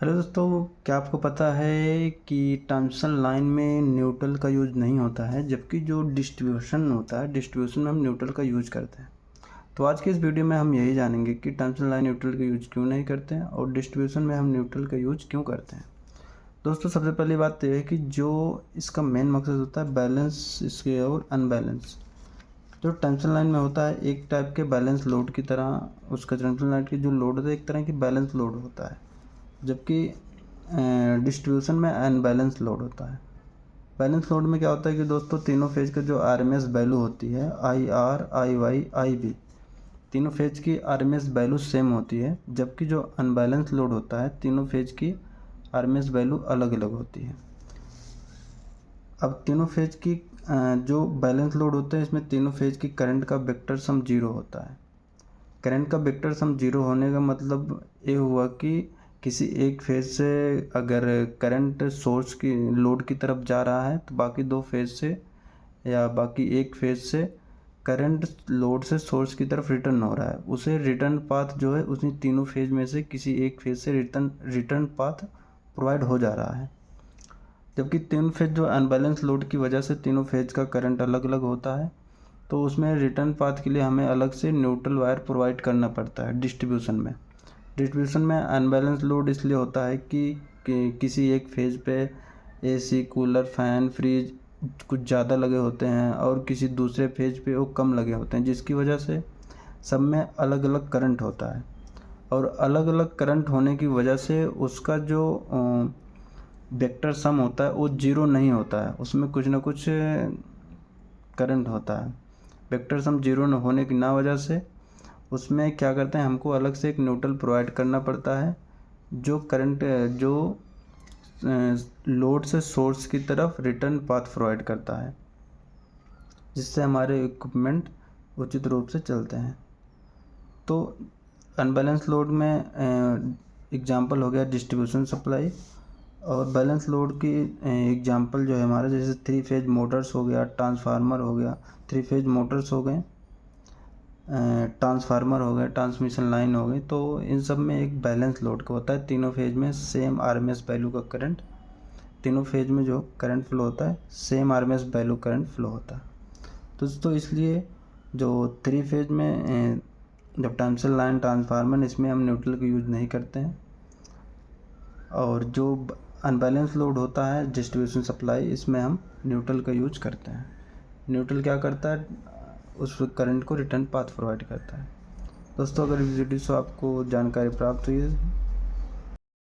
Hello दोस्तों, क्या आपको पता है कि ट्रांसमिशन लाइन में न्यूट्रल का यूज़ नहीं होता है, जबकि जो डिस्ट्रीब्यूशन होता है, डिस्ट्रीब्यूशन में हम न्यूट्रल का यूज़ करते हैं। तो आज के इस वीडियो में हम यही जानेंगे कि ट्रांसमिशन लाइन न्यूट्रल का यूज़ क्यों नहीं करते हैं और डिस्ट्रीब्यूशन में हम न्यूट्रल का यूज़ क्यों करते हैं। दोस्तों, सबसे पहली बात तो यह है कि जो इसका मेन मकसद होता है बैलेंस इसके और अनबैलेंस। जो ट्रांसमिशन लाइन में होता है एक टाइप के बैलेंस लोड की तरह, उसका ट्रांसमिशन लाइन की जो लोड होता है एक तरह की बैलेंस लोड होता है, जबकि डिस्ट्रीब्यूशन में अनबैलेंस लोड होता है। बैलेंस लोड में क्या होता है कि दोस्तों तीनों फेज का जो आरएमएस वैल्यू होती है I R I Y I B, तीनों फेज की आरएमएस वैल्यू सेम होती है, जबकि जो अनबैलेंस लोड होता है तीनों फेज की आरएमएस वैल्यू अलग अलग होती है। अब तीनों फेज की जो बैलेंस लोड होते हैं इसमें तीनों फेज की करंट का वेक्टर सम जीरो होता है। करंट का वेक्टर सम जीरो होने का मतलब ये हुआ कि किसी एक फेज से अगर करंट सोर्स की लोड की तरफ जा रहा है तो बाकी दो फेज से या बाकी एक फेज से करंट लोड से सोर्स की तरफ रिटर्न हो रहा है, उसे रिटर्न पाथ जो है उसी तीनों फेज में से किसी एक फेज से रिटर्न पाथ प्रोवाइड हो जा रहा है। जबकि तीन फेज जो अनबैलेंस लोड की वजह से तीनों फेज का करंट अलग अलग होता है, तो उसमें रिटर्न पाथ के लिए हमें अलग से न्यूट्रल वायर प्रोवाइड करना पड़ता है। डिस्ट्रीब्यूशन में अनबैलेंस लोड इसलिए होता है कि किसी एक फेज पे एसी, कूलर, फैन, फ्रिज कुछ ज़्यादा लगे होते हैं और किसी दूसरे फेज पे वो कम लगे होते हैं, जिसकी वजह से सब में अलग अलग करंट होता है। और अलग अलग करंट होने की वजह से उसका जो वेक्टर सम होता है वो जीरो नहीं होता है, उसमें कुछ ना कुछ करंट होता है। वेक्टर सम जीरो न होने की ना वजह से उसमें क्या करते हैं, हमको अलग से एक न्यूट्रल प्रोवाइड करना पड़ता है जो करंट जो लोड से सोर्स की तरफ रिटर्न पाथ प्रोवाइड करता है, जिससे हमारे इक्विपमेंट उचित रूप से चलते हैं। तो अनबैलेंस लोड में एग्जांपल हो गया डिस्ट्रीब्यूशन सप्लाई, और बैलेंस लोड की एग्जांपल जो है हमारा जैसे थ्री फेज मोटर्स हो गया, ट्रांसफार्मर हो गया, थ्री फेज मोटर्स हो गए, ट्रांसफार्मर हो गए, ट्रांसमिशन लाइन हो गई। तो इन सब में एक बैलेंस लोड का होता है, तीनों फेज में सेम आरएमएस वैल्यू का करंट, तीनों फेज में जो करंट फ्लो होता है same RMS value current flow होता है। तो दोस्तों इसलिए जो थ्री फेज में जब ट्रांसमिशन लाइन, ट्रांसफार्मर, इसमें हम न्यूट्रल का यूज़ नहीं करते हैं। और जो अनबैलेंस लोड होता है डिस्ट्रीब्यूशन सप्लाई, इसमें हम न्यूट्रल का यूज करते हैं। न्यूट्रल क्या करता है, उस करंट को रिटर्न पाथ प्रोवाइड करता है। दोस्तों, अगर इस वीडियो से आपको जानकारी प्राप्त हुई है